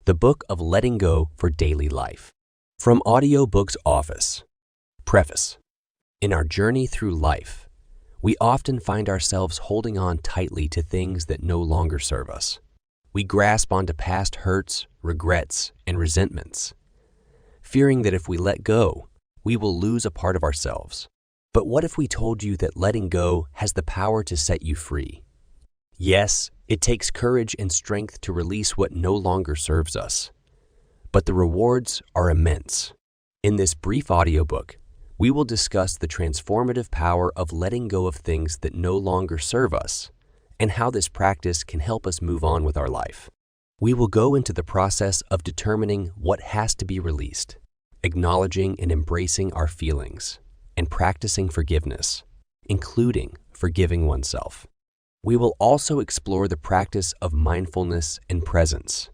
the book of letting go for daily life. From Audiobook's office. Preface. In our journey through life, we often find ourselves holding on tightly to things that no longer serve us. We grasp onto past hurts, regrets, and resentments, fearing that if we let go, we will lose a part of ourselves. But what if we told you that letting go has the power to set you free? Yes, it takes courage and strength to release what no longer serves us, but the rewards are immense. In this brief audiobook, we will discuss the transformative power of letting go of things that no longer serve us and how this practice can help us move on with our life. We will go into the process of determining what has to be released, acknowledging and embracing our feelings, and practicing forgiveness, including forgiving oneself. We will also explore the practice of mindfulness and presence,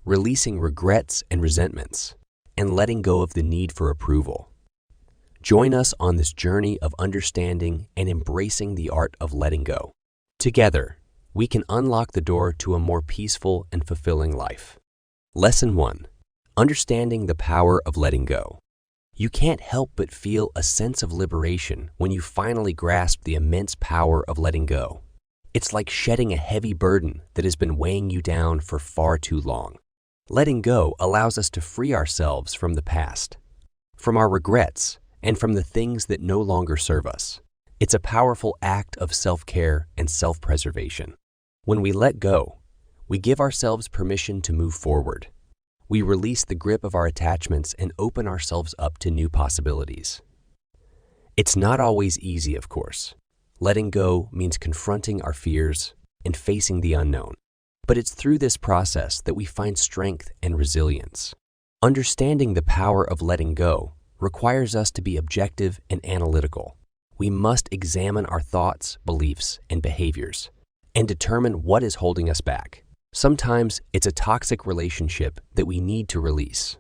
releasing regrets and resentments, and letting go of the need for approval. Join us on this journey of understanding and embracing the art of letting go. Together, we can unlock the door to a more peaceful and fulfilling life. Lesson 1. Understanding the power of letting go. You can't help but feel a sense of liberation when you finally grasp the immense power of letting go. It's like shedding a heavy burden that has been weighing you down for far too long. Letting go allows us to free ourselves from the past, from our regrets, and from the things that no longer serve us. It's a powerful act of self-care and self-preservation. When we let go, we give ourselves permission to move forward. We release the grip of our attachments and open ourselves up to new possibilities. It's not always easy, of course. Letting go means confronting our fears and facing the unknown. But it's through this process that we find strength and resilience. Understanding the power of letting go requires us to be objective and analytical. We must examine our thoughts, beliefs, and behaviors and determine what is holding us back. Sometimes it's a toxic relationship that we need to release.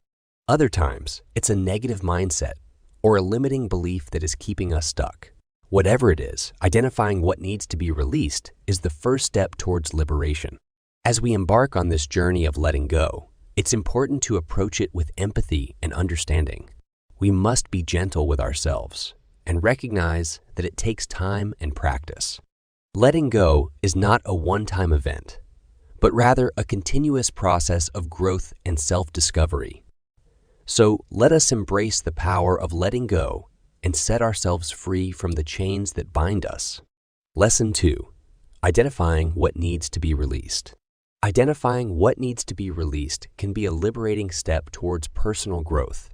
Other times, it's a negative mindset or a limiting belief that is keeping us stuck. Whatever it is, identifying what needs to be released is the first step towards liberation. As we embark on this journey of letting go, it's important to approach it with empathy and understanding. We must be gentle with ourselves and recognize that it takes time and practice. Letting go is not a one-time event, but rather a continuous process of growth and self-discovery. So let us embrace the power of letting go and set ourselves free from the chains that bind us. Lesson 2. Identifying what needs to be released. Identifying what needs to be released can be a liberating step towards personal growth.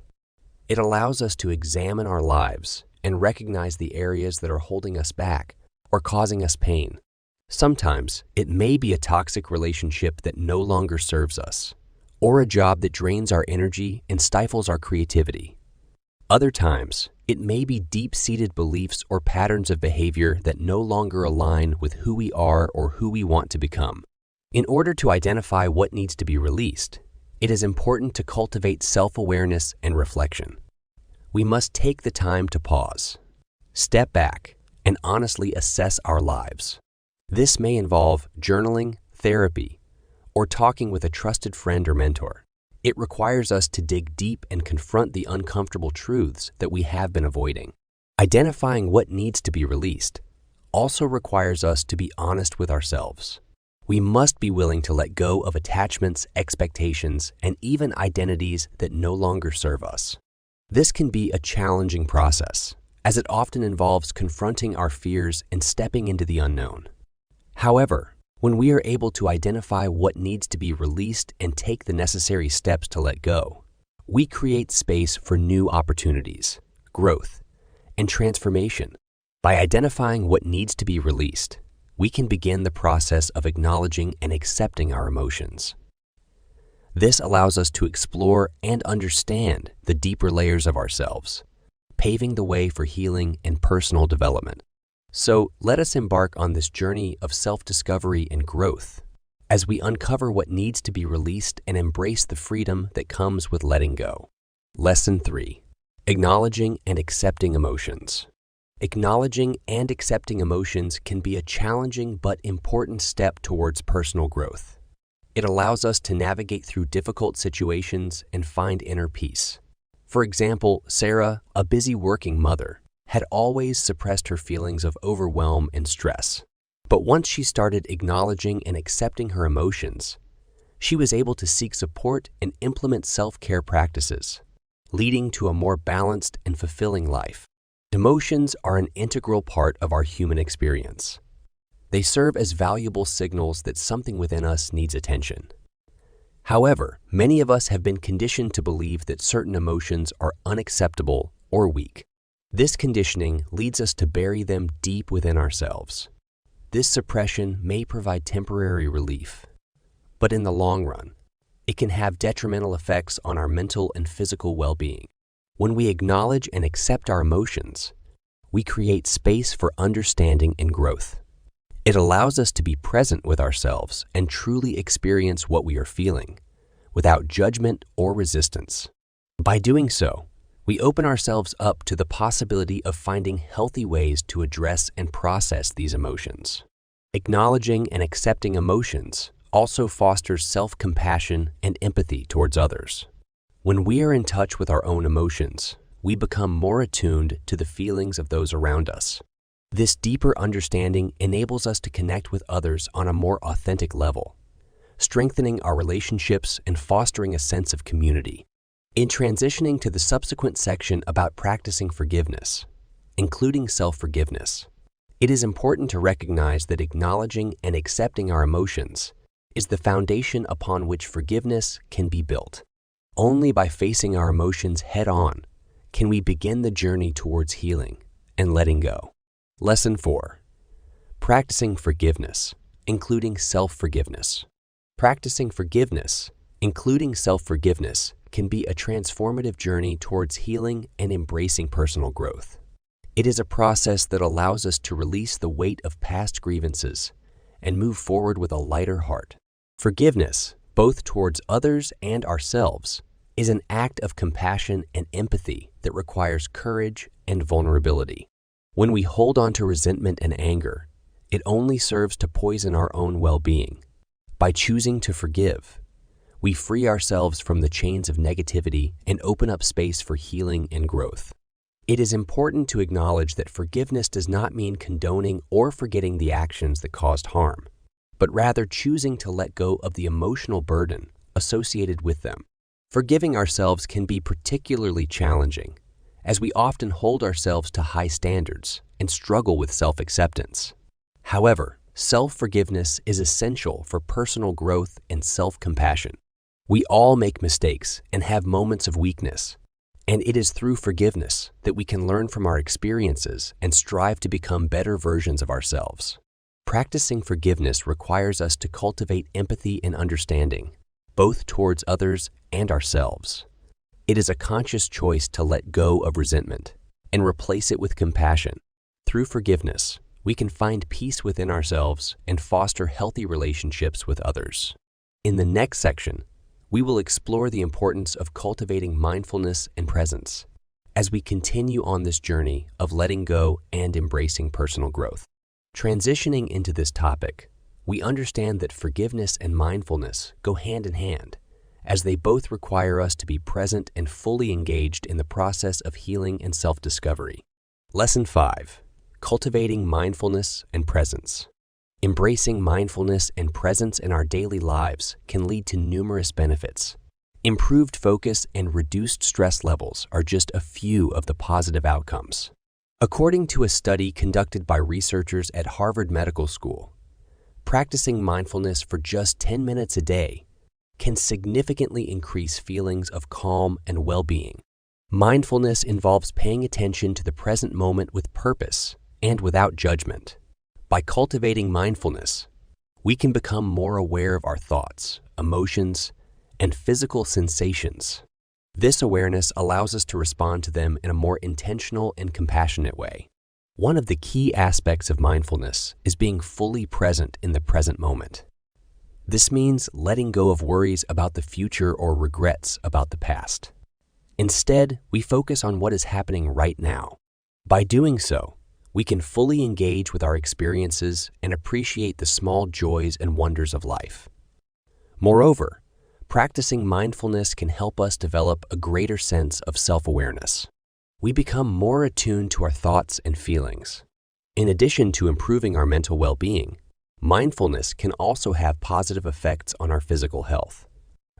It allows us to examine our lives and recognize the areas that are holding us back or causing us pain. Sometimes it may be a toxic relationship that no longer serves us, or a job that drains our energy and stifles our creativity. Other times, it may be deep-seated beliefs or patterns of behavior that no longer align with who we are or who we want to become. In order to identify what needs to be released, it is important to cultivate self-awareness and reflection. We must take the time to pause, step back, and honestly assess our lives. This may involve journaling, therapy, or talking with a trusted friend or mentor. It requires us to dig deep and confront the uncomfortable truths that we have been avoiding. Identifying what needs to be released also requires us to be honest with ourselves. We must be willing to let go of attachments, expectations, and even identities that no longer serve us. This can be a challenging process, as it often involves confronting our fears and stepping into the unknown. However, when we are able to identify what needs to be released and take the necessary steps to let go, we create space for new opportunities, growth, and transformation. By identifying what needs to be released, we can begin the process of acknowledging and accepting our emotions. This allows us to explore and understand the deeper layers of ourselves, paving the way for healing and personal development. So let us embark on this journey of self-discovery and growth as we uncover what needs to be released and embrace the freedom that comes with letting go. Lesson 3. Acknowledging and accepting emotions. Acknowledging and accepting emotions can be a challenging but important step towards personal growth. It allows us to navigate through difficult situations and find inner peace. For example, Sarah, a busy working mother, had always suppressed her feelings of overwhelm and stress. But once she started acknowledging and accepting her emotions, she was able to seek support and implement self-care practices, leading to a more balanced and fulfilling life. Emotions are an integral part of our human experience. They serve as valuable signals that something within us needs attention. However, many of us have been conditioned to believe that certain emotions are unacceptable or weak. This conditioning leads us to bury them deep within ourselves. This suppression may provide temporary relief, but in the long run, it can have detrimental effects on our mental and physical well-being. When we acknowledge and accept our emotions, we create space for understanding and growth. It allows us to be present with ourselves and truly experience what we are feeling, without judgment or resistance. By doing so, we open ourselves up to the possibility of finding healthy ways to address and process these emotions. Acknowledging and accepting emotions also fosters self-compassion and empathy towards others. When we are in touch with our own emotions, we become more attuned to the feelings of those around us. This deeper understanding enables us to connect with others on a more authentic level, strengthening our relationships and fostering a sense of community. In transitioning to the subsequent section about practicing forgiveness, including self-forgiveness, it is important to recognize that acknowledging and accepting our emotions is the foundation upon which forgiveness can be built. Only by facing our emotions head-on can we begin the journey towards healing and letting go. Lesson 4. Practicing forgiveness, including self-forgiveness. Practicing forgiveness, including self-forgiveness, can be a transformative journey towards healing and embracing personal growth. It is a process that allows us to release the weight of past grievances and move forward with a lighter heart. Forgiveness, both towards others and ourselves, is an act of compassion and empathy that requires courage and vulnerability. When we hold on to resentment and anger, it only serves to poison our own well-being. By choosing to forgive, we free ourselves from the chains of negativity and open up space for healing and growth. It is important to acknowledge that forgiveness does not mean condoning or forgetting the actions that caused harm, but rather choosing to let go of the emotional burden associated with them. Forgiving ourselves can be particularly challenging, as we often hold ourselves to high standards and struggle with self-acceptance. However, self-forgiveness is essential for personal growth and self-compassion. We all make mistakes and have moments of weakness, and it is through forgiveness that we can learn from our experiences and strive to become better versions of ourselves. Practicing forgiveness requires us to cultivate empathy and understanding, both towards others and ourselves. It is a conscious choice to let go of resentment and replace it with compassion. Through forgiveness, we can find peace within ourselves and foster healthy relationships with others. In the next section, we will explore the importance of cultivating mindfulness and presence as we continue on this journey of letting go and embracing personal growth. Transitioning into this topic, we understand that forgiveness and mindfulness go hand in hand, as they both require us to be present and fully engaged in the process of healing and self-discovery. Lesson 5. Cultivating mindfulness and presence. Embracing mindfulness and presence in our daily lives can lead to numerous benefits. Improved focus and reduced stress levels are just a few of the positive outcomes. According to a study conducted by researchers at Harvard Medical School, practicing mindfulness for just 10 minutes a day can significantly increase feelings of calm and well-being. Mindfulness involves paying attention to the present moment with purpose and without judgment. By cultivating mindfulness, we can become more aware of our thoughts, emotions, and physical sensations. This awareness allows us to respond to them in a more intentional and compassionate way. One of the key aspects of mindfulness is being fully present in the present moment. This means letting go of worries about the future or regrets about the past. Instead, we focus on what is happening right now. By doing so, we can fully engage with our experiences and appreciate the small joys and wonders of life. Moreover, practicing mindfulness can help us develop a greater sense of self-awareness. We become more attuned to our thoughts and feelings. In addition to improving our mental well-being, mindfulness can also have positive effects on our physical health.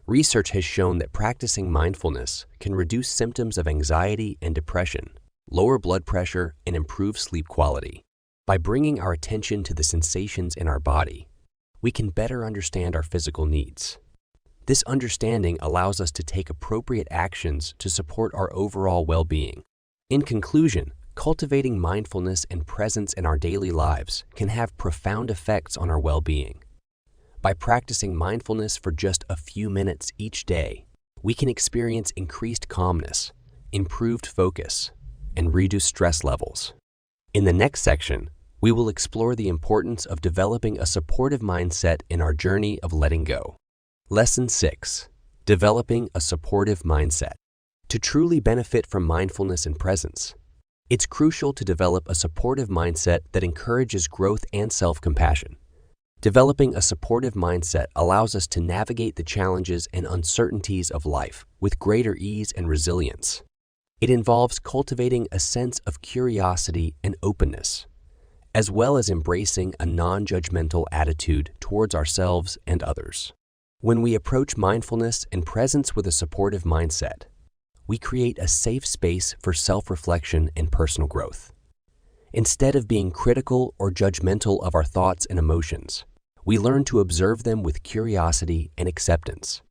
Research has shown that practicing mindfulness can reduce symptoms of anxiety and depression, lower blood pressure, and improve sleep quality. By bringing our attention to the sensations in our body, we can better understand our physical needs. This understanding allows us to take appropriate actions to support our overall well-being. In conclusion, cultivating mindfulness and presence in our daily lives can have profound effects on our well-being. By practicing mindfulness for just a few minutes each day, we can experience increased calmness, improved focus, and reduced stress levels. In the next section, we will explore the importance of developing a supportive mindset in our journey of letting go. Lesson 6. Developing a supportive mindset. To truly benefit from mindfulness and presence, it's crucial to develop a supportive mindset that encourages growth and self-compassion. Developing a supportive mindset allows us to navigate the challenges and uncertainties of life with greater ease and resilience. It involves cultivating a sense of curiosity and openness, as well as embracing a non-judgmental attitude towards ourselves and others. When we approach mindfulness and presence with a supportive mindset, we create a safe space for self-reflection and personal growth. Instead of being critical or judgmental of our thoughts and emotions, we learn to observe them with curiosity and acceptance.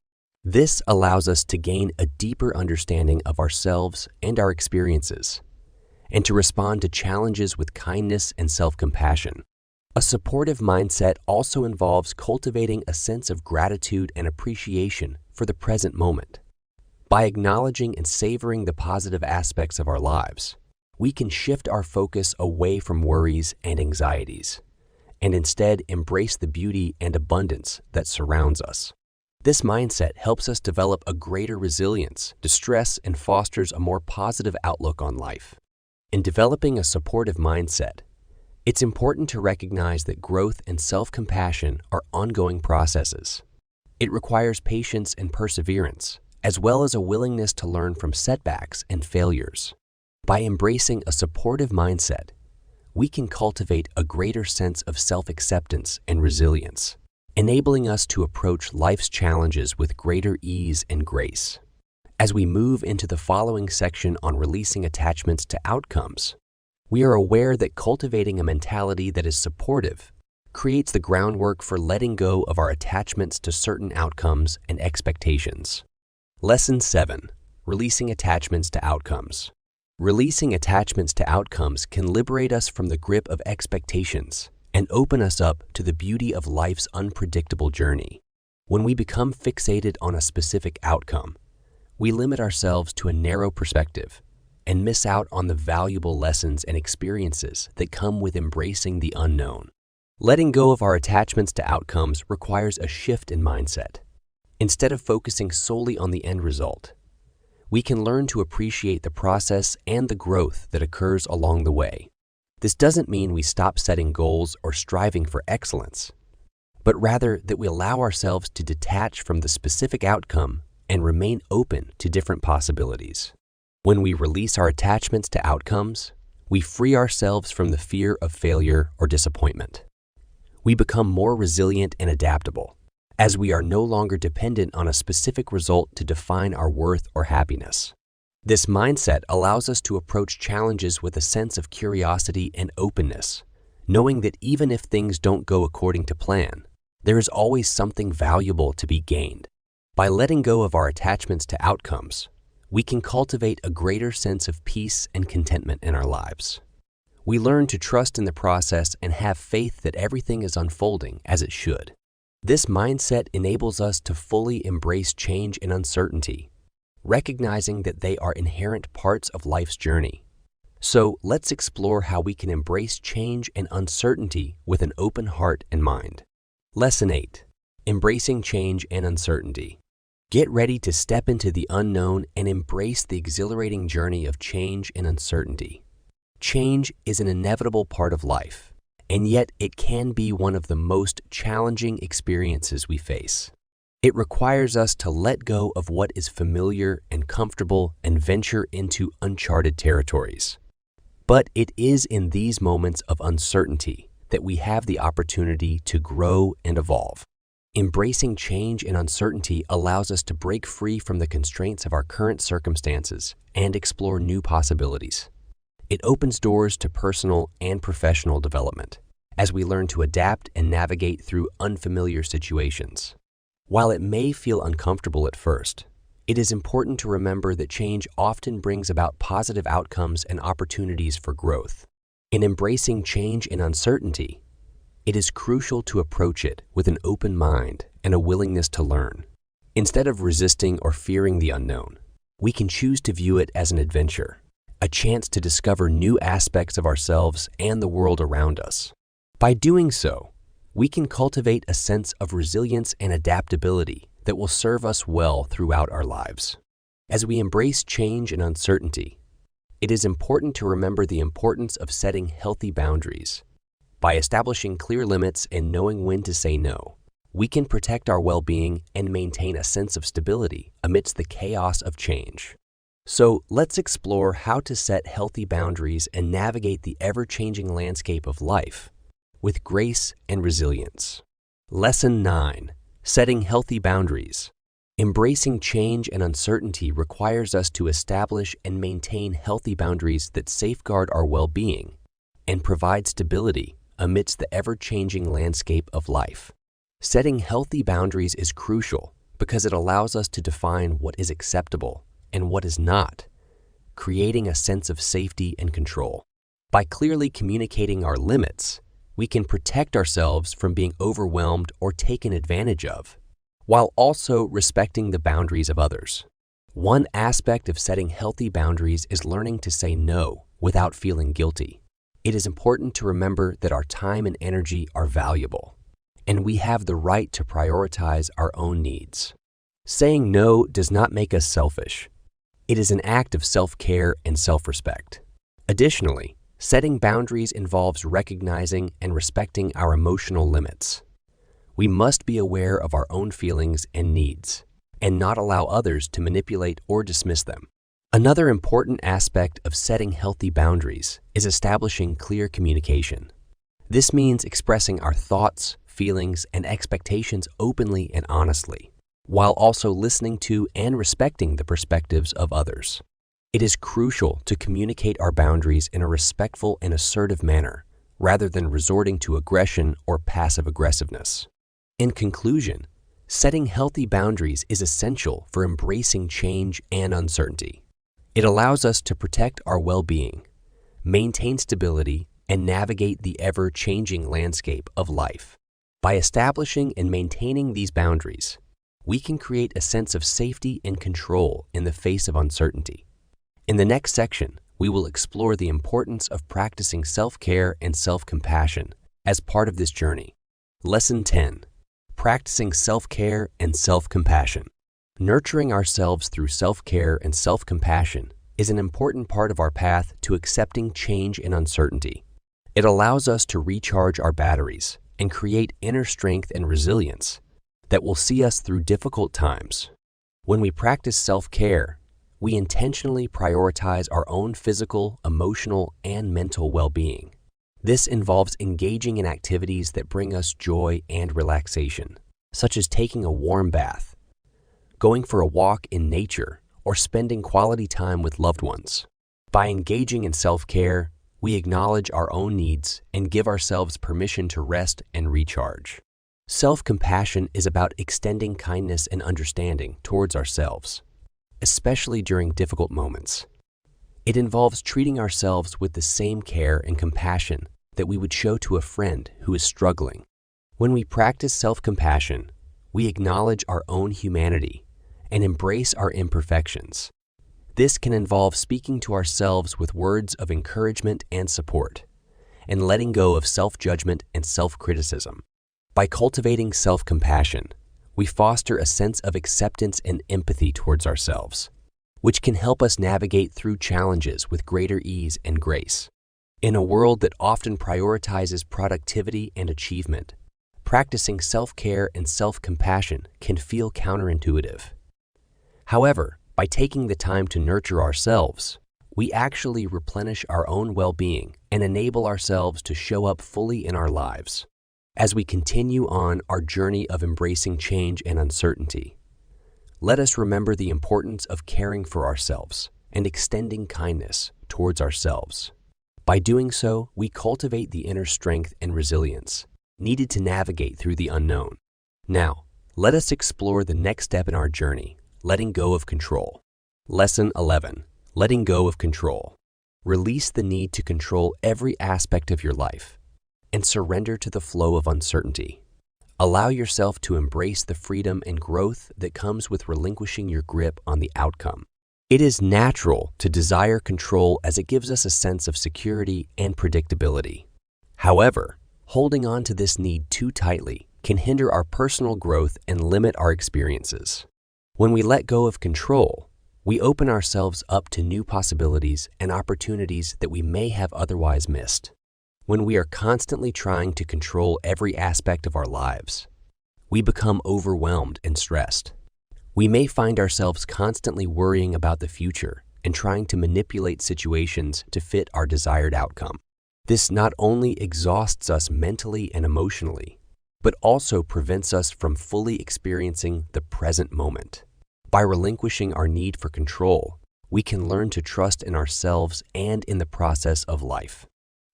This allows us to gain a deeper understanding of ourselves and our experiences, and to respond to challenges with kindness and self-compassion. A supportive mindset also involves cultivating a sense of gratitude and appreciation for the present moment. By acknowledging and savoring the positive aspects of our lives, we can shift our focus away from worries and anxieties, and instead embrace the beauty and abundance that surrounds us. This mindset helps us develop a greater resilience to stress and fosters a more positive outlook on life. In developing a supportive mindset, it's important to recognize that growth and self-compassion are ongoing processes. It requires patience and perseverance, as well as a willingness to learn from setbacks and failures. By embracing a supportive mindset, we can cultivate a greater sense of self-acceptance and resilience, enabling us to approach life's challenges with greater ease and grace. As we move into the following section on releasing attachments to outcomes, we are aware that cultivating a mentality that is supportive creates the groundwork for letting go of our attachments to certain outcomes and expectations. Lesson 7. Releasing attachments to outcomes. Releasing attachments to outcomes can liberate us from the grip of expectations and open us up to the beauty of life's unpredictable journey. When we become fixated on a specific outcome, we limit ourselves to a narrow perspective and miss out on the valuable lessons and experiences that come with embracing the unknown. Letting go of our attachments to outcomes requires a shift in mindset. Instead of focusing solely on the end result, we can learn to appreciate the process and the growth that occurs along the way. This doesn't mean we stop setting goals or striving for excellence, but rather that we allow ourselves to detach from the specific outcome and remain open to different possibilities. When we release our attachments to outcomes, we free ourselves from the fear of failure or disappointment. We become more resilient and adaptable, as we are no longer dependent on a specific result to define our worth or happiness. This mindset allows us to approach challenges with a sense of curiosity and openness, knowing that even if things don't go according to plan, there is always something valuable to be gained. By letting go of our attachments to outcomes, we can cultivate a greater sense of peace and contentment in our lives. We learn to trust in the process and have faith that everything is unfolding as it should. This mindset enables us to fully embrace change and uncertainty, recognizing that they are inherent parts of life's journey. So let's explore how we can embrace change and uncertainty with an open heart and mind. Lesson 8. Embracing change and uncertainty. Get ready to step into the unknown and embrace the exhilarating journey of change and uncertainty. Change is an inevitable part of life, and yet it can be one of the most challenging experiences we face. It requires us to let go of what is familiar and comfortable and venture into uncharted territories. But it is in these moments of uncertainty that we have the opportunity to grow and evolve. Embracing change and uncertainty allows us to break free from the constraints of our current circumstances and explore new possibilities. It opens doors to personal and professional development as we learn to adapt and navigate through unfamiliar situations. While it may feel uncomfortable at first, it is important to remember that change often brings about positive outcomes and opportunities for growth. In embracing change and uncertainty, it is crucial to approach it with an open mind and a willingness to learn. Instead of resisting or fearing the unknown, we can choose to view it as an adventure, a chance to discover new aspects of ourselves and the world around us. By doing so, we can cultivate a sense of resilience and adaptability that will serve us well throughout our lives. As we embrace change and uncertainty, it is important to remember the importance of setting healthy boundaries. By establishing clear limits and knowing when to say no, we can protect our well-being and maintain a sense of stability amidst the chaos of change. So let's explore how to set healthy boundaries and navigate the ever-changing landscape of life with grace and resilience. Lesson 9. Setting healthy boundaries. Embracing change and uncertainty requires us to establish and maintain healthy boundaries that safeguard our well-being and provide stability amidst the ever-changing landscape of life. Setting healthy boundaries is crucial because it allows us to define what is acceptable and what is not, creating a sense of safety and control. By clearly communicating our limits, we can protect ourselves from being overwhelmed or taken advantage of, while also respecting the boundaries of others. One aspect of setting healthy boundaries is learning to say no without feeling guilty. It is important to remember that our time and energy are valuable, and we have the right to prioritize our own needs. Saying no does not make us selfish. It is an act of self-care and self-respect. Additionally, setting boundaries involves recognizing and respecting our emotional limits. We must be aware of our own feelings and needs, and not allow others to manipulate or dismiss them. Another important aspect of setting healthy boundaries is establishing clear communication. This means expressing our thoughts, feelings, and expectations openly and honestly, while also listening to and respecting the perspectives of others. It is crucial to communicate our boundaries in a respectful and assertive manner, rather than resorting to aggression or passive aggressiveness. In conclusion, setting healthy boundaries is essential for embracing change and uncertainty. It allows us to protect our well-being, maintain stability, and navigate the ever-changing landscape of life. By establishing and maintaining these boundaries, we can create a sense of safety and control in the face of uncertainty. In the next section, we will explore the importance of practicing self-care and self-compassion as part of this journey. Lesson 10. Practicing self-care and self-compassion. Nurturing ourselves through self-care and self-compassion is an important part of our path to accepting change and uncertainty. It allows us to recharge our batteries and create inner strength and resilience that will see us through difficult times. When we practice self-care, we intentionally prioritize our own physical, emotional, and mental well-being. This involves engaging in activities that bring us joy and relaxation, such as taking a warm bath, going for a walk in nature, or spending quality time with loved ones. By engaging in self-care, we acknowledge our own needs and give ourselves permission to rest and recharge. Self-compassion is about extending kindness and understanding towards ourselves, especially during difficult moments. It involves treating ourselves with the same care and compassion that we would show to a friend who is struggling. When we practice self-compassion, we acknowledge our own humanity and embrace our imperfections. This can involve speaking to ourselves with words of encouragement and support, and letting go of self-judgment and self-criticism. By cultivating self-compassion, we foster a sense of acceptance and empathy towards ourselves, which can help us navigate through challenges with greater ease and grace. In a world that often prioritizes productivity and achievement, Practicing self-care and self-compassion can feel counterintuitive. However, by taking the time to nurture ourselves, we actually replenish our own well-being and enable ourselves to show up fully in our lives. As we continue on our journey of embracing change and uncertainty, let us remember the importance of caring for ourselves and extending kindness towards ourselves. By doing so, we cultivate the inner strength and resilience needed to navigate through the unknown. Now, let us explore the next step in our journey, letting go of control. Lesson 11. Letting go of control. Release the need to control every aspect of your life and surrender to the flow of uncertainty. Allow yourself to embrace the freedom and growth that comes with relinquishing your grip on the outcome. It is natural to desire control as it gives us a sense of security and predictability. However, holding on to this need too tightly can hinder our personal growth and limit our experiences. When we let go of control, we open ourselves up to new possibilities and opportunities that we may have otherwise missed. When we are constantly trying to control every aspect of our lives, we become overwhelmed and stressed. We may find ourselves constantly worrying about the future and trying to manipulate situations to fit our desired outcome. This not only exhausts us mentally and emotionally, but also prevents us from fully experiencing the present moment. By relinquishing our need for control, we can learn to trust in ourselves and in the process of life.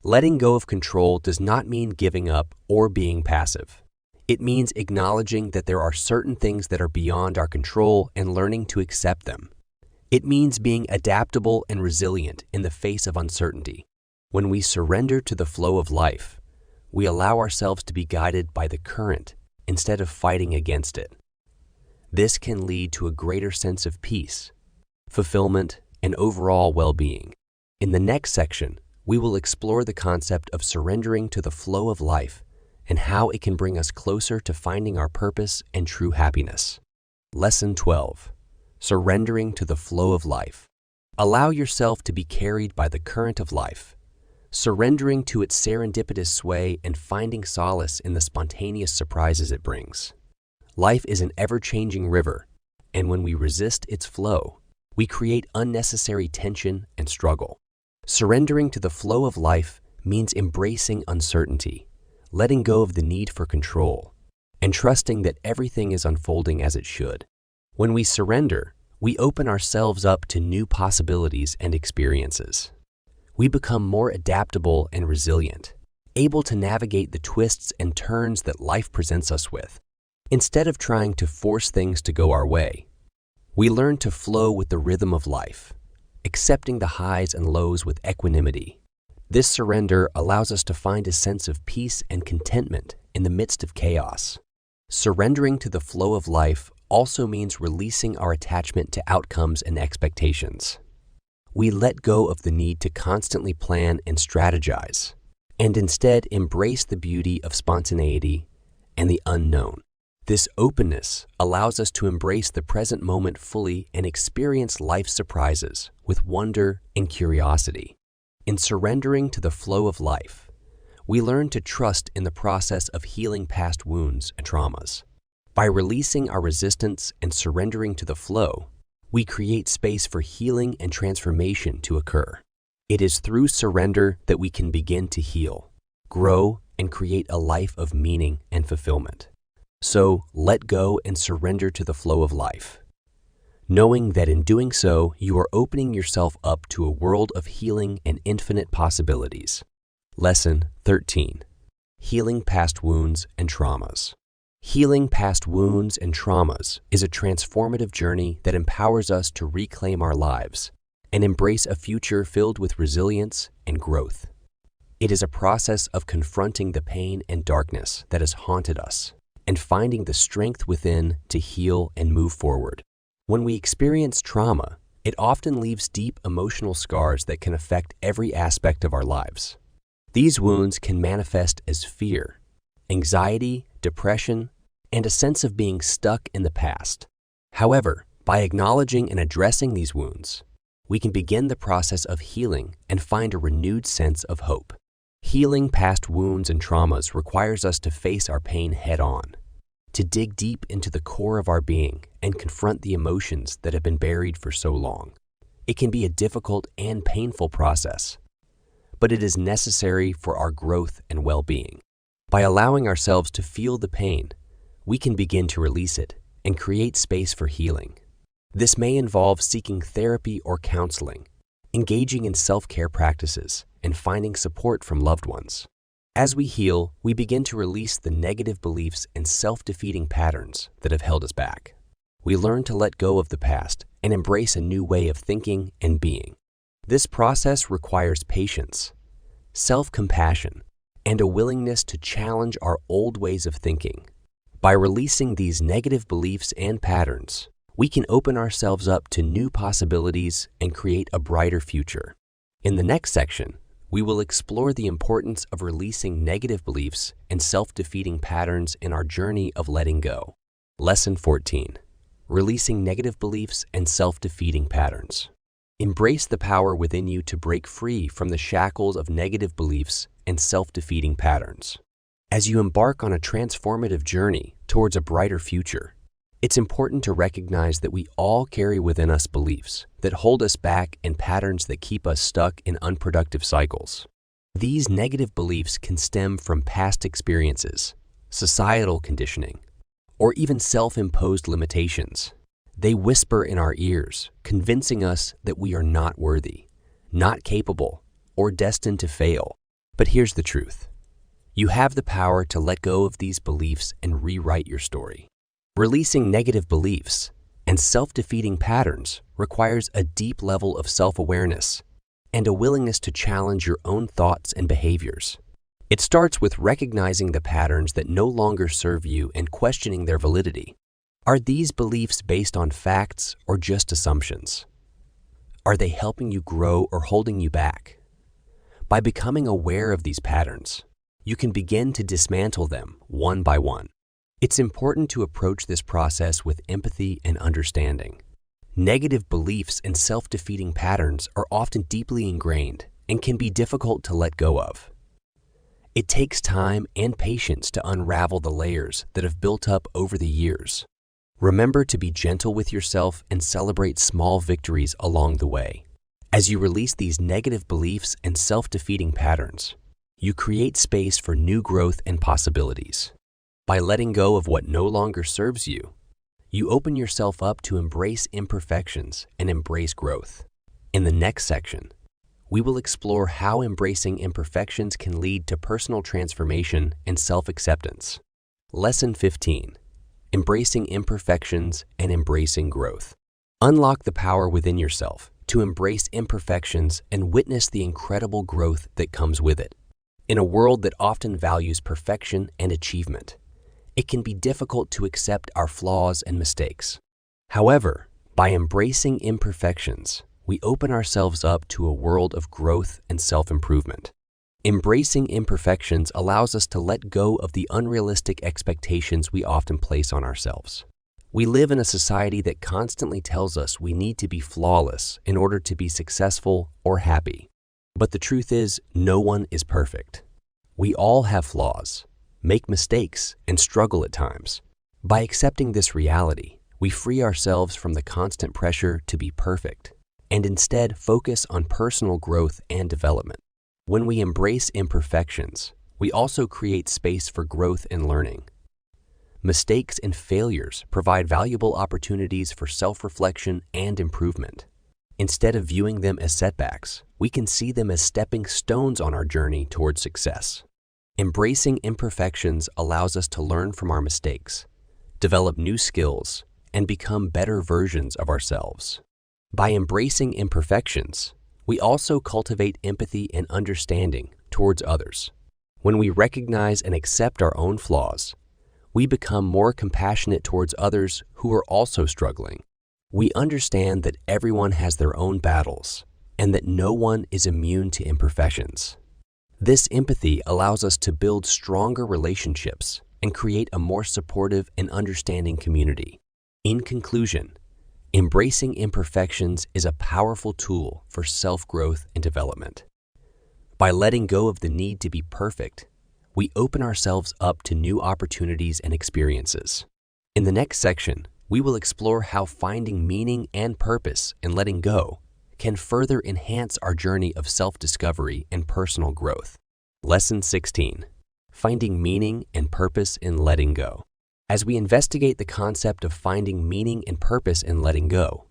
Letting go of control does not mean giving up or being passive. It means acknowledging that there are certain things that are beyond our control and learning to accept them. It means being adaptable and resilient in the face of uncertainty. When we surrender to the flow of life, we allow ourselves to be guided by the current instead of fighting against it. This can lead to a greater sense of peace, fulfillment, and overall well-being. In the next section, we will explore the concept of surrendering to the flow of life and how it can bring us closer to finding our purpose and true happiness. Lesson 12. Surrendering to the flow of life. Allow yourself to be carried by the current of life, surrendering to its serendipitous sway and finding solace in the spontaneous surprises it brings. Life is an ever-changing river, and when we resist its flow, we create unnecessary tension and struggle. Surrendering to the flow of life means embracing uncertainty, letting go of the need for control, and trusting that everything is unfolding as it should. When we surrender, we open ourselves up to new possibilities and experiences. We become more adaptable and resilient, able to navigate the twists and turns that life presents us with. Instead of trying to force things to go our way, we learn to flow with the rhythm of life, accepting the highs and lows with equanimity. This surrender allows us to find a sense of peace and contentment in the midst of chaos. Surrendering to the flow of life also means releasing our attachment to outcomes and expectations. We let go of the need to constantly plan and strategize, and instead embrace the beauty of spontaneity and the unknown. This openness allows us to embrace the present moment fully and experience life's surprises with wonder and curiosity. In surrendering to the flow of life, we learn to trust in the process of healing past wounds and traumas. By releasing our resistance and surrendering to the flow, we create space for healing and transformation to occur. It is through surrender that we can begin to heal, grow, and create a life of meaning and fulfillment. So, let go and surrender to the flow of life, knowing that in doing so, you are opening yourself up to a world of healing and infinite possibilities. Lesson 13. Healing past wounds and traumas. Healing past wounds and traumas is a transformative journey that empowers us to reclaim our lives and embrace a future filled with resilience and growth. It is a process of confronting the pain and darkness that has haunted us and finding the strength within to heal and move forward. When we experience trauma, it often leaves deep emotional scars that can affect every aspect of our lives. These wounds can manifest as fear, anxiety, depression, and a sense of being stuck in the past. However, by acknowledging and addressing these wounds, we can begin the process of healing and find a renewed sense of hope. Healing past wounds and traumas requires us to face our pain head-on, to dig deep into the core of our being and confront the emotions that have been buried for so long. It can be a difficult and painful process, but it is necessary for our growth and well-being. By allowing ourselves to feel the pain, we can begin to release it and create space for healing. This may involve seeking therapy or counseling, engaging in self-care practices, and finding support from loved ones. As we heal, we begin to release the negative beliefs and self-defeating patterns that have held us back. We learn to let go of the past and embrace a new way of thinking and being. This process requires patience, self-compassion, and a willingness to challenge our old ways of thinking. By releasing these negative beliefs and patterns, we can open ourselves up to new possibilities and create a brighter future. In the next section, we will explore the importance of releasing negative beliefs and self-defeating patterns in our journey of letting go. Lesson 14. Releasing negative beliefs and self-defeating patterns. Embrace the power within you to break free from the shackles of negative beliefs and self-defeating patterns. As you embark on a transformative journey towards a brighter future, it's important to recognize that we all carry within us beliefs that hold us back and patterns that keep us stuck in unproductive cycles. These negative beliefs can stem from past experiences, societal conditioning, or even self-imposed limitations. They whisper in our ears, convincing us that we are not worthy, not capable, or destined to fail. But here's the truth. You have the power to let go of these beliefs and rewrite your story. Releasing negative beliefs and self-defeating patterns requires a deep level of self-awareness and a willingness to challenge your own thoughts and behaviors. It starts with recognizing the patterns that no longer serve you and questioning their validity. Are these beliefs based on facts or just assumptions? Are they helping you grow or holding you back? By becoming aware of these patterns, you can begin to dismantle them one by one. It's important to approach this process with empathy and understanding. Negative beliefs and self-defeating patterns are often deeply ingrained and can be difficult to let go of. It takes time and patience to unravel the layers that have built up over the years. Remember to be gentle with yourself and celebrate small victories along the way. As you release these negative beliefs and self-defeating patterns, you create space for new growth and possibilities. By letting go of what no longer serves you, you open yourself up to embrace imperfections and embrace growth. In the next section, we will explore how embracing imperfections can lead to personal transformation and self-acceptance. Lesson 15. Embracing imperfections and embracing growth. Unlock the power within yourself to embrace imperfections and witness the incredible growth that comes with it. In a world that often values perfection and achievement, it can be difficult to accept our flaws and mistakes. However, by embracing imperfections, we open ourselves up to a world of growth and self-improvement. Embracing imperfections allows us to let go of the unrealistic expectations we often place on ourselves. We live in a society that constantly tells us we need to be flawless in order to be successful or happy. But the truth is, no one is perfect. We all have flaws, make mistakes, and struggle at times. By accepting this reality, we free ourselves from the constant pressure to be perfect and instead focus on personal growth and development. When we embrace imperfections, we also create space for growth and learning. Mistakes and failures provide valuable opportunities for self-reflection and improvement. Instead of viewing them as setbacks, we can see them as stepping stones on our journey towards success. Embracing imperfections allows us to learn from our mistakes, develop new skills, and become better versions of ourselves. By embracing imperfections, we also cultivate empathy and understanding towards others. When we recognize and accept our own flaws, we become more compassionate towards others who are also struggling. We understand that everyone has their own battles and that no one is immune to imperfections. This empathy allows us to build stronger relationships and create a more supportive and understanding community. In conclusion, embracing imperfections is a powerful tool for self-growth and development. By letting go of the need to be perfect, we open ourselves up to new opportunities and experiences. In the next section, we will explore how finding meaning and purpose in letting go can further enhance our journey of self-discovery and personal growth. Lesson 16. Finding meaning and purpose in letting go. As we investigate the concept of finding meaning and purpose in letting go,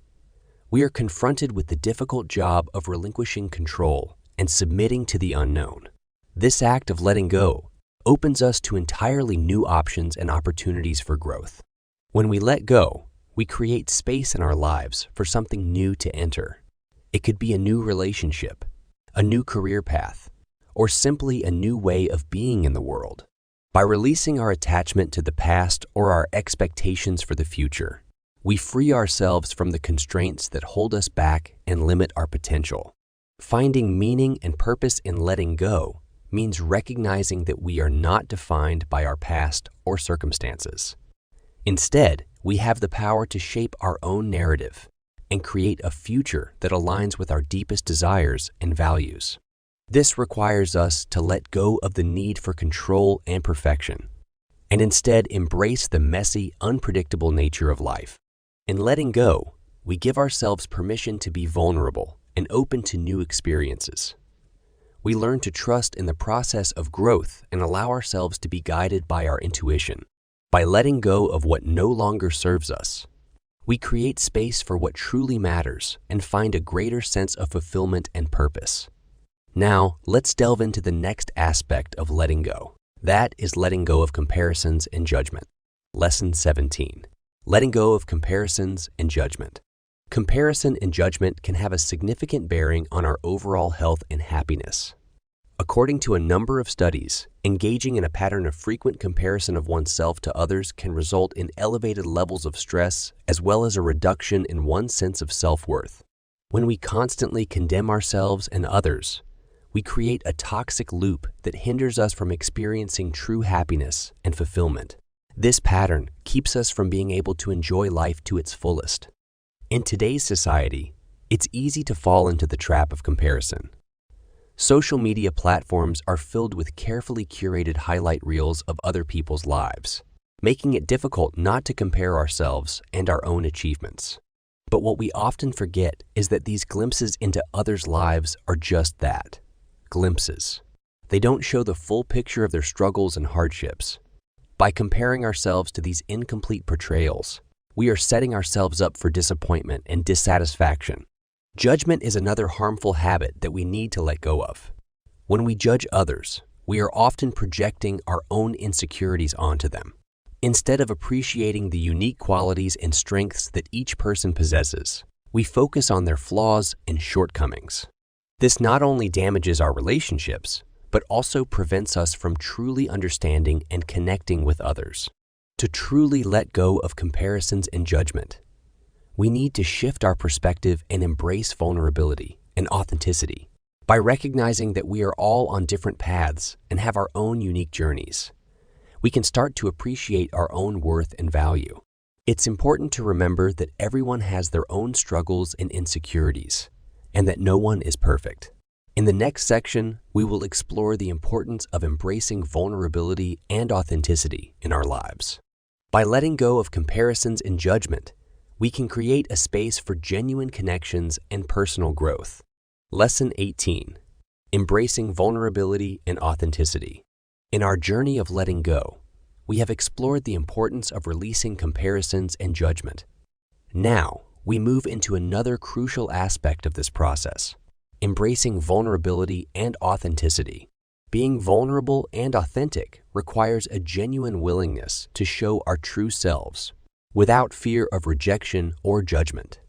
we are confronted with the difficult job of relinquishing control and submitting to the unknown. This act of letting go opens us to entirely new options and opportunities for growth. When we let go, we create space in our lives for something new to enter. It could be a new relationship, a new career path, or simply a new way of being in the world. By releasing our attachment to the past or our expectations for the future, we free ourselves from the constraints that hold us back and limit our potential. Finding meaning and purpose in letting go means recognizing that we are not defined by our past or circumstances. Instead, we have the power to shape our own narrative and create a future that aligns with our deepest desires and values. This requires us to let go of the need for control and perfection, and instead embrace the messy, unpredictable nature of life. In letting go, we give ourselves permission to be vulnerable and open to new experiences. We learn to trust in the process of growth and allow ourselves to be guided by our intuition. By letting go of what no longer serves us, we create space for what truly matters and find a greater sense of fulfillment and purpose. Now, let's delve into the next aspect of letting go. That is letting go of comparisons and judgment. Lesson 17. Letting go of comparisons and judgment. Comparison and judgment can have a significant bearing on our overall health and happiness. According to a number of studies, engaging in a pattern of frequent comparison of oneself to others can result in elevated levels of stress as well as a reduction in one's sense of self-worth. When we constantly condemn ourselves and others, we create a toxic loop that hinders us from experiencing true happiness and fulfillment. This pattern keeps us from being able to enjoy life to its fullest. In today's society, it's easy to fall into the trap of comparison. Social media platforms are filled with carefully curated highlight reels of other people's lives, making it difficult not to compare ourselves and our own achievements. But what we often forget is that these glimpses into others' lives are just that. Glimpses. They don't show the full picture of their struggles and hardships. By comparing ourselves to these incomplete portrayals, we are setting ourselves up for disappointment and dissatisfaction. Judgment is another harmful habit that we need to let go of. When we judge others, we are often projecting our own insecurities onto them, instead of appreciating the unique qualities and strengths that each person possesses. We focus on their flaws and shortcomings. This not only damages our relationships, but also prevents us from truly understanding and connecting with others. To truly let go of comparisons and judgment, we need to shift our perspective and embrace vulnerability and authenticity. By recognizing that we are all on different paths and have our own unique journeys, we can start to appreciate our own worth and value. It's important to remember that everyone has their own struggles and insecurities, and that no one is perfect. In the next section, we will explore the importance of embracing vulnerability and authenticity in our lives. By letting go of comparisons and judgment, we can create a space for genuine connections and personal growth. Lesson 18. Embracing vulnerability and authenticity. In our journey of letting go, we have explored the importance of releasing comparisons and judgment. Now, we move into another crucial aspect of this process, embracing vulnerability and authenticity. Being vulnerable and authentic requires a genuine willingness to show our true selves, without fear of rejection or judgment.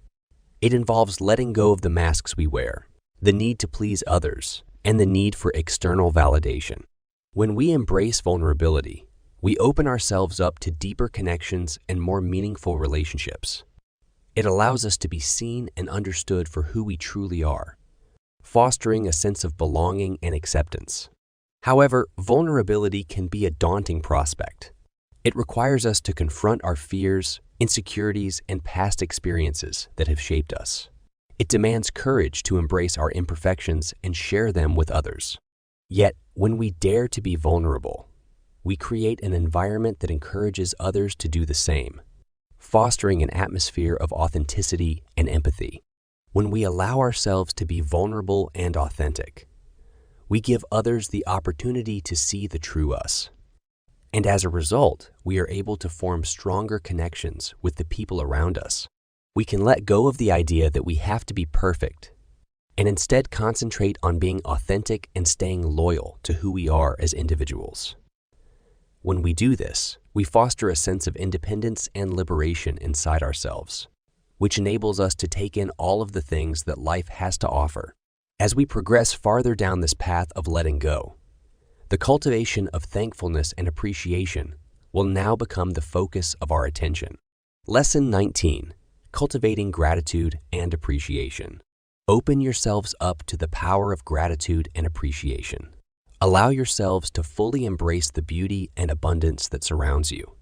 It involves letting go of the masks we wear, the need to please others, and the need for external validation. When we embrace vulnerability, we open ourselves up to deeper connections and more meaningful relationships. It allows us to be seen and understood for who we truly are, fostering a sense of belonging and acceptance. However, vulnerability can be a daunting prospect. It requires us to confront our fears, insecurities, and past experiences that have shaped us. It demands courage to embrace our imperfections and share them with others. Yet, when we dare to be vulnerable, we create an environment that encourages others to do the same, fostering an atmosphere of authenticity and empathy. When we allow ourselves to be vulnerable and authentic, we give others the opportunity to see the true us. And as a result, we are able to form stronger connections with the people around us. We can let go of the idea that we have to be perfect and instead concentrate on being authentic and staying loyal to who we are as individuals. When we do this, we foster a sense of independence and liberation inside ourselves, which enables us to take in all of the things that life has to offer. As we progress farther down this path of letting go, the cultivation of thankfulness and appreciation will now become the focus of our attention. Lesson 19. Cultivating gratitude and appreciation. Open yourselves up to the power of gratitude and appreciation. Allow yourselves to fully embrace the beauty and abundance that surrounds you.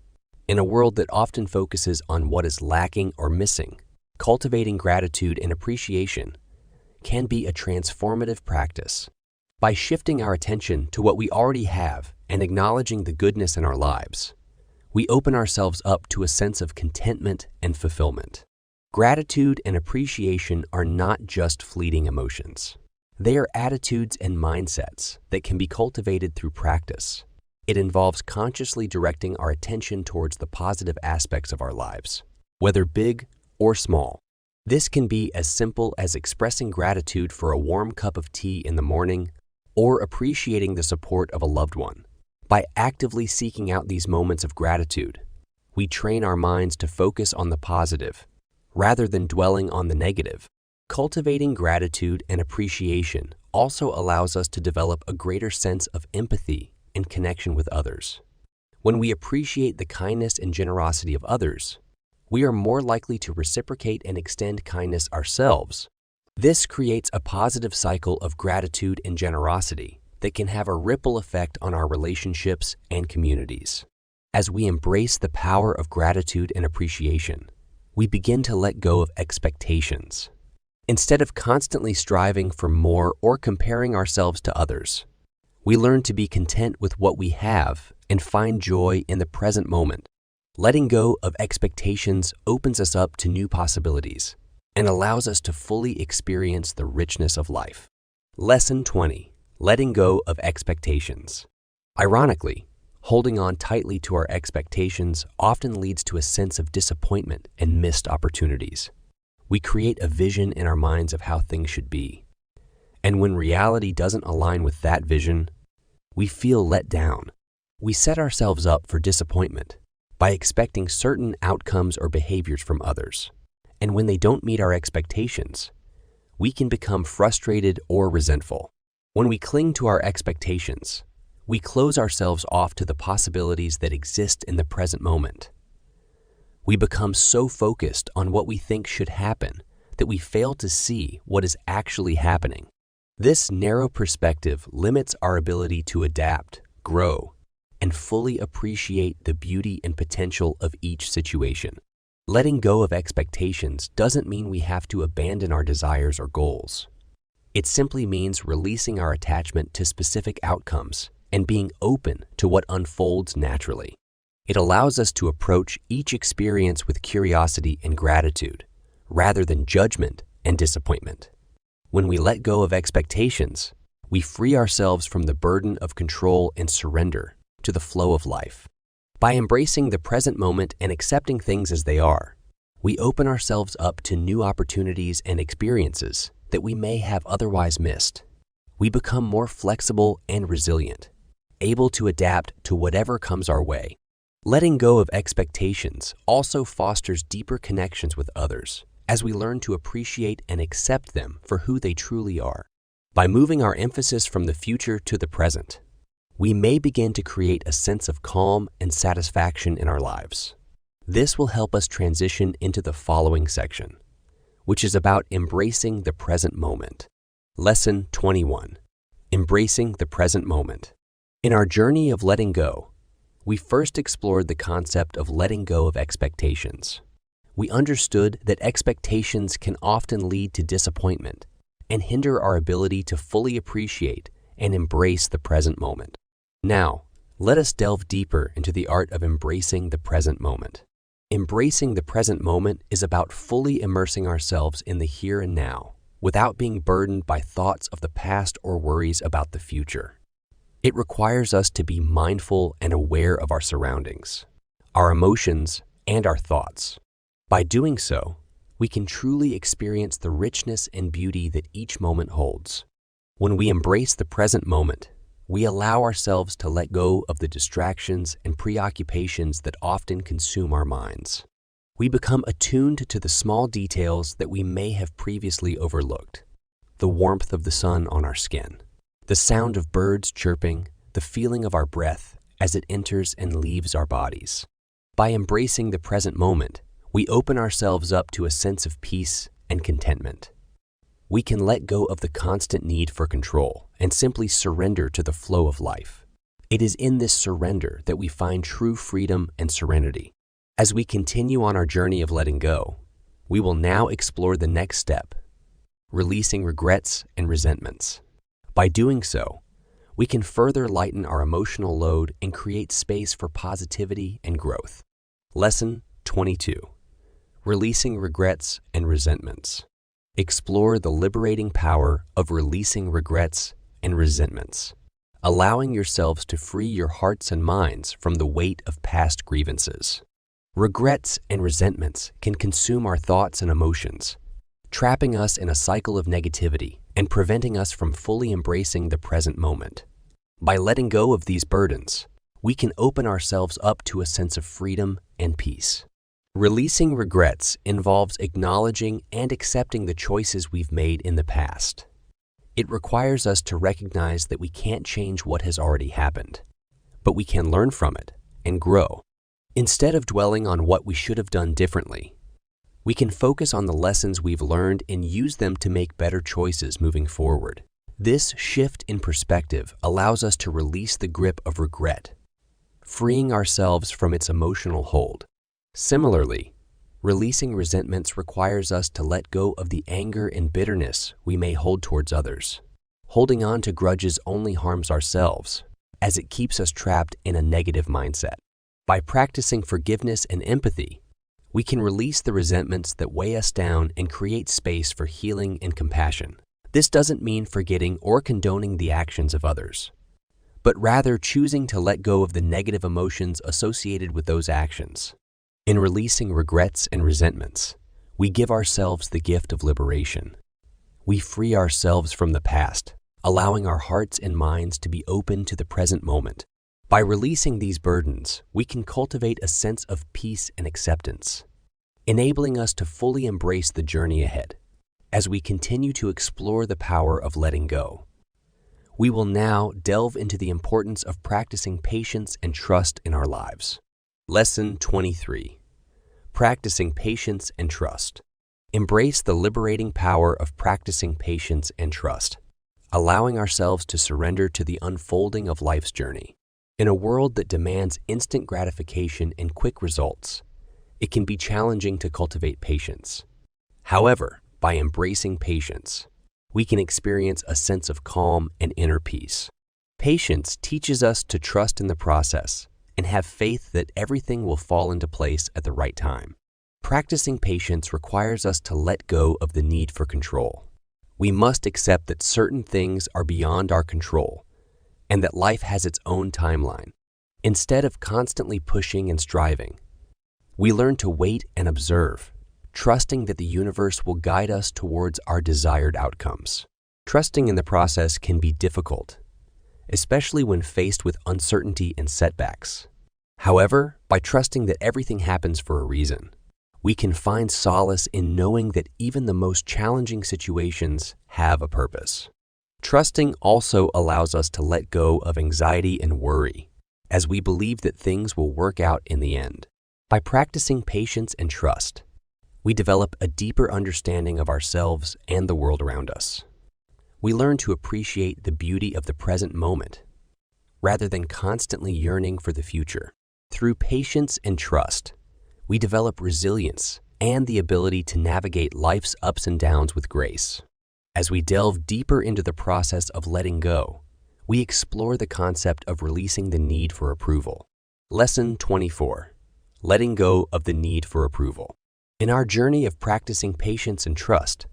In a world that often focuses on what is lacking or missing, cultivating gratitude and appreciation can be a transformative practice. By shifting our attention to what we already have and acknowledging the goodness in our lives, we open ourselves up to a sense of contentment and fulfillment. Gratitude and appreciation are not just fleeting emotions. They are attitudes and mindsets that can be cultivated through practice. It involves consciously directing our attention towards the positive aspects of our lives, whether big or small. This can be as simple as expressing gratitude for a warm cup of tea in the morning or appreciating the support of a loved one. By actively seeking out these moments of gratitude, we train our minds to focus on the positive rather than dwelling on the negative. Cultivating gratitude and appreciation also allows us to develop a greater sense of empathy and connection with others. When we appreciate the kindness and generosity of others, we are more likely to reciprocate and extend kindness ourselves. This creates a positive cycle of gratitude and generosity that can have a ripple effect on our relationships and communities. As we embrace the power of gratitude and appreciation, we begin to let go of expectations. Instead of constantly striving for more or comparing ourselves to others, we learn to be content with what we have and find joy in the present moment. Letting go of expectations opens us up to new possibilities and allows us to fully experience the richness of life. Lesson 20. Letting go of expectations. Ironically, holding on tightly to our expectations often leads to a sense of disappointment and missed opportunities. We create a vision in our minds of how things should be. And when reality doesn't align with that vision, we feel let down. We set ourselves up for disappointment by expecting certain outcomes or behaviors from others. And when they don't meet our expectations, we can become frustrated or resentful. When we cling to our expectations, we close ourselves off to the possibilities that exist in the present moment. We become so focused on what we think should happen that we fail to see what is actually happening. This narrow perspective limits our ability to adapt, grow, and fully appreciate the beauty and potential of each situation. Letting go of expectations doesn't mean we have to abandon our desires or goals. It simply means releasing our attachment to specific outcomes and being open to what unfolds naturally. It allows us to approach each experience with curiosity and gratitude, rather than judgment and disappointment. When we let go of expectations, we free ourselves from the burden of control and surrender to the flow of life. By embracing the present moment and accepting things as they are, we open ourselves up to new opportunities and experiences that we may have otherwise missed. We become more flexible and resilient, able to adapt to whatever comes our way. Letting go of expectations also fosters deeper connections with others as we learn to appreciate and accept them for who they truly are. By moving our emphasis from the future to the present, we may begin to create a sense of calm and satisfaction in our lives. This will help us transition into the following section, which is about embracing the present moment. Lesson 21. Embracing the present moment. In our journey of letting go, we first explored the concept of letting go of expectations. We understood that expectations can often lead to disappointment and hinder our ability to fully appreciate and embrace the present moment. Now, let us delve deeper into the art of embracing the present moment. Embracing the present moment is about fully immersing ourselves in the here and now, without being burdened by thoughts of the past or worries about the future. It requires us to be mindful and aware of our surroundings, our emotions, and our thoughts. By doing so, we can truly experience the richness and beauty that each moment holds. When we embrace the present moment, we allow ourselves to let go of the distractions and preoccupations that often consume our minds. We become attuned to the small details that we may have previously overlooked. The warmth of the sun on our skin, the sound of birds chirping, the feeling of our breath as it enters and leaves our bodies. By embracing the present moment, we open ourselves up to a sense of peace and contentment. We can let go of the constant need for control and simply surrender to the flow of life. It is in this surrender that we find true freedom and serenity. As we continue on our journey of letting go, we will now explore the next step, releasing regrets and resentments. By doing so, we can further lighten our emotional load and create space for positivity and growth. Lesson 22. Releasing regrets and resentments. Explore the liberating power of releasing regrets and resentments, allowing yourselves to free your hearts and minds from the weight of past grievances. Regrets and resentments can consume our thoughts and emotions, trapping us in a cycle of negativity and preventing us from fully embracing the present moment. By letting go of these burdens, we can open ourselves up to a sense of freedom and peace. Releasing regrets involves acknowledging and accepting the choices we've made in the past. It requires us to recognize that we can't change what has already happened, but we can learn from it and grow. Instead of dwelling on what we should have done differently, we can focus on the lessons we've learned and use them to make better choices moving forward. This shift in perspective allows us to release the grip of regret, freeing ourselves from its emotional hold. Similarly, releasing resentments requires us to let go of the anger and bitterness we may hold towards others. Holding on to grudges only harms ourselves, as it keeps us trapped in a negative mindset. By practicing forgiveness and empathy, we can release the resentments that weigh us down and create space for healing and compassion. This doesn't mean forgetting or condoning the actions of others, but rather choosing to let go of the negative emotions associated with those actions. In releasing regrets and resentments, we give ourselves the gift of liberation. We free ourselves from the past, allowing our hearts and minds to be open to the present moment. By releasing these burdens, we can cultivate a sense of peace and acceptance, enabling us to fully embrace the journey ahead. As we continue to explore the power of letting go, we will now delve into the importance of practicing patience and trust in our lives. Lesson 23. Practicing patience and trust. Embrace the liberating power of practicing patience and trust, allowing ourselves to surrender to the unfolding of life's journey. In a world that demands instant gratification and quick results, it can be challenging to cultivate patience. However, by embracing patience, we can experience a sense of calm and inner peace. Patience teaches us to trust in the process and have faith that everything will fall into place at the right time. Practicing patience requires us to let go of the need for control. We must accept that certain things are beyond our control and that life has its own timeline. Instead of constantly pushing and striving, we learn to wait and observe, trusting that the universe will guide us towards our desired outcomes. Trusting in the process can be difficult, especially when faced with uncertainty and setbacks. However, by trusting that everything happens for a reason, we can find solace in knowing that even the most challenging situations have a purpose. Trusting also allows us to let go of anxiety and worry, as we believe that things will work out in the end. By practicing patience and trust, we develop a deeper understanding of ourselves and the world around us. We learn to appreciate the beauty of the present moment, rather than constantly yearning for the future. Through patience and trust, we develop resilience and the ability to navigate life's ups and downs with grace. As we delve deeper into the process of letting go, we explore the concept of releasing the need for approval. Lesson 24. Letting go of the need for approval. In our journey of practicing patience and trust,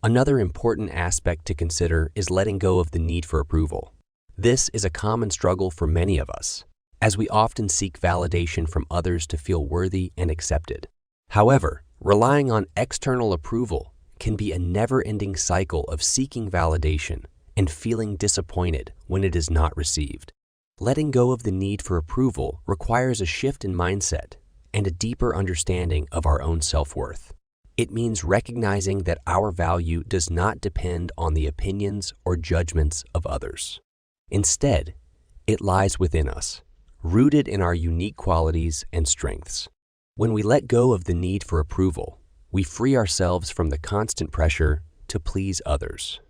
another important aspect to consider is letting go of the need for approval. This is a common struggle for many of us, as we often seek validation from others to feel worthy and accepted. However, relying on external approval can be a never-ending cycle of seeking validation and feeling disappointed when it is not received. Letting go of the need for approval requires a shift in mindset and a deeper understanding of our own self-worth. It means recognizing that our value does not depend on the opinions or judgments of others. Instead, it lies within us, rooted in our unique qualities and strengths. When we let go of the need for approval, we free ourselves from the constant pressure to please others.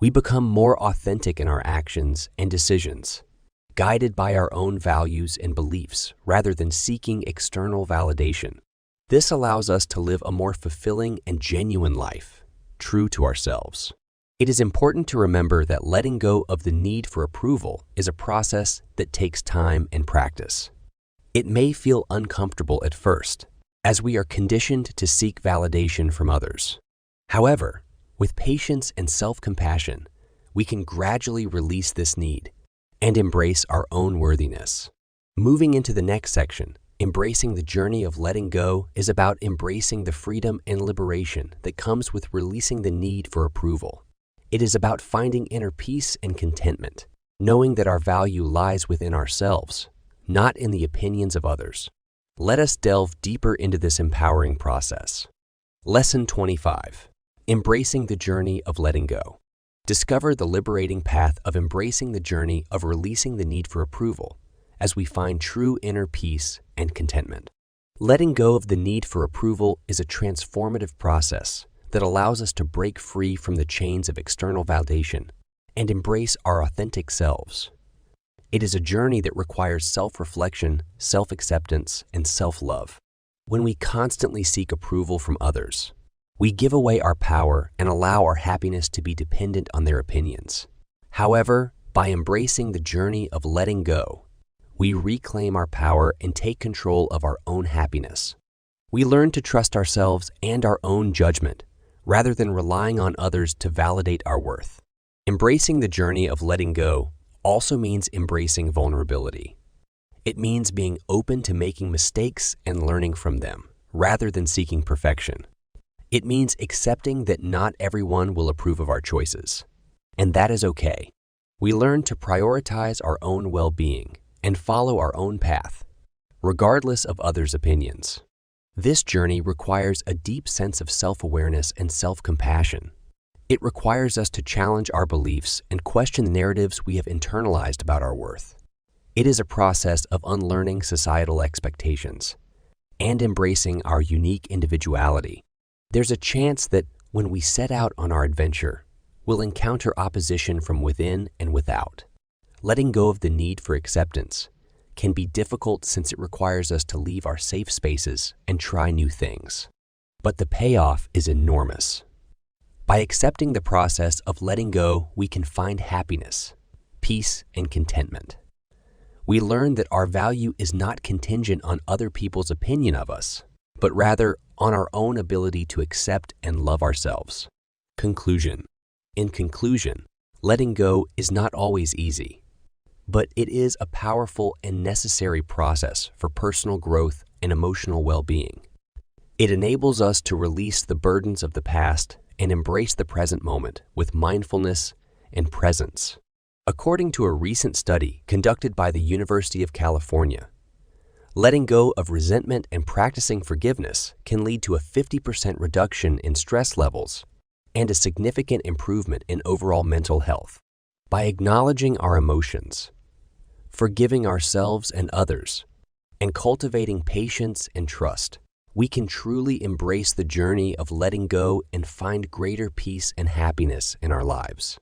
We become more authentic in our actions and decisions, guided by our own values and beliefs rather than seeking external validation. This allows us to live a more fulfilling and genuine life, true to ourselves. It is important to remember that letting go of the need for approval is a process that takes time and practice. It may feel uncomfortable at first, as we are conditioned to seek validation from others. However, with patience and self-compassion, we can gradually release this need and embrace our own worthiness. Moving into the next section, embracing the journey of letting go is about embracing the freedom and liberation that comes with releasing the need for approval. It is about finding inner peace and contentment, knowing that our value lies within ourselves, not in the opinions of others. Let us delve deeper into this empowering process. Lesson 25. Embracing the journey of letting go. Discover the liberating path of embracing the journey of releasing the need for approval as we find true inner peace and contentment. Letting go of the need for approval is a transformative process that allows us to break free from the chains of external validation and embrace our authentic selves. It is a journey that requires self-reflection, self-acceptance, and self-love. When we constantly seek approval from others, we give away our power and allow our happiness to be dependent on their opinions. However, by embracing the journey of letting go, we reclaim our power and take control of our own happiness. We learn to trust ourselves and our own judgment, rather than relying on others to validate our worth. Embracing the journey of letting go also means embracing vulnerability. It means being open to making mistakes and learning from them, rather than seeking perfection. It means accepting that not everyone will approve of our choices, and that is okay. We learn to prioritize our own well-being and follow our own path, regardless of others' opinions. This journey requires a deep sense of self-awareness and self-compassion. It requires us to challenge our beliefs and question the narratives we have internalized about our worth. It is a process of unlearning societal expectations and embracing our unique individuality. There's a chance that when we set out on our adventure, we'll encounter opposition from within and without. Letting go of the need for acceptance can be difficult since it requires us to leave our safe spaces and try new things. But the payoff is enormous. By accepting the process of letting go, we can find happiness, peace, and contentment. We learn that our value is not contingent on other people's opinion of us, but rather on our own ability to accept and love ourselves. Conclusion. In conclusion, letting go is not always easy, but it is a powerful and necessary process for personal growth and emotional well-being. It enables us to release the burdens of the past and embrace the present moment with mindfulness and presence. According to a recent study conducted by the University of California, letting go of resentment and practicing forgiveness can lead to a 50% reduction in stress levels and a significant improvement in overall mental health. By acknowledging our emotions, forgiving ourselves and others, and cultivating patience and trust, we can truly embrace the journey of letting go and find greater peace and happiness in our lives.